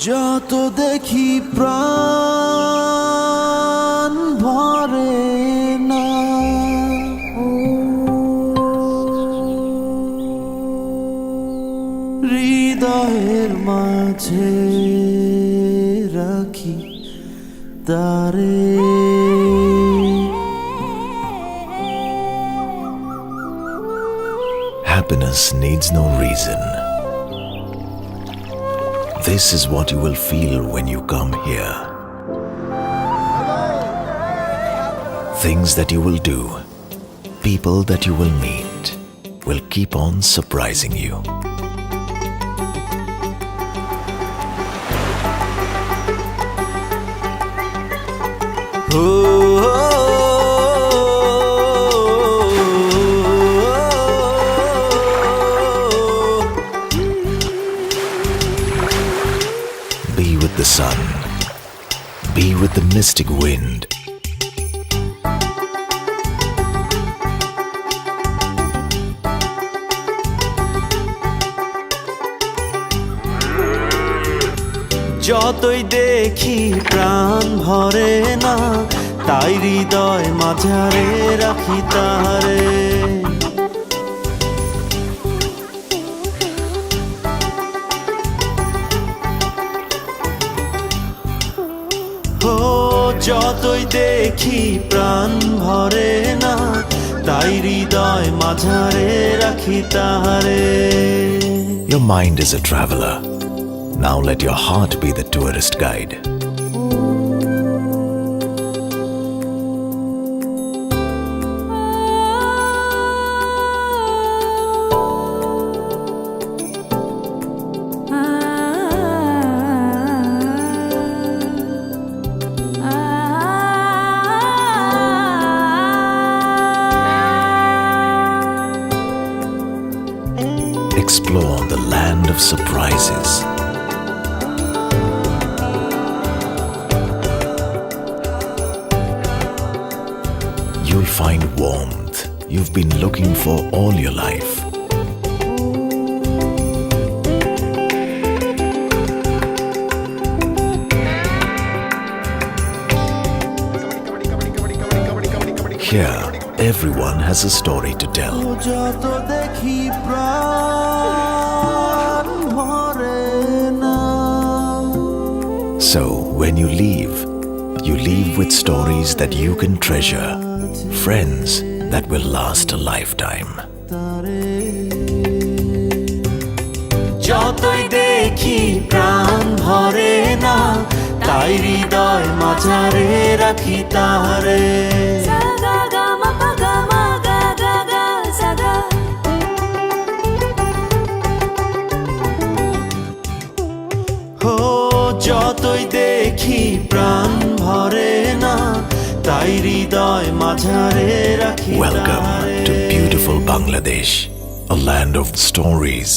যত দেখি প্রাণ ভরে না, হৃদয়ের মাঝে রাখি তারে। Happiness needs no reason. This is what you will feel when you come here. Things that you will do, people that you will meet, will keep on surprising you. Be with the sun. Be with the mystic wind. যতই দেখি প্রাণ ভরে না, তাই হৃদয় মাঝারে রাখি তারে। যতই দেখি প্রাণ ভরে না, তাই হৃদয় মাঝারে রাখি তারে। Your mind is a traveler. Now let your heart be the tourist guide. Explore the land of surprises. You'll find warmth you've been looking for all your life. Here, everyone has a story to tell. So, when you leave with stories that you can treasure, friends that will last a lifetime. যতই দেখি প্রাণ ভরে না, তাই হৃদয় মাঝারে রাখি তারে। যতই দেখি প্রাণ ভরে না, তাই হৃদয় মাঝারে রাখি তারে। Welcome to beautiful Bangladesh, a land of stories,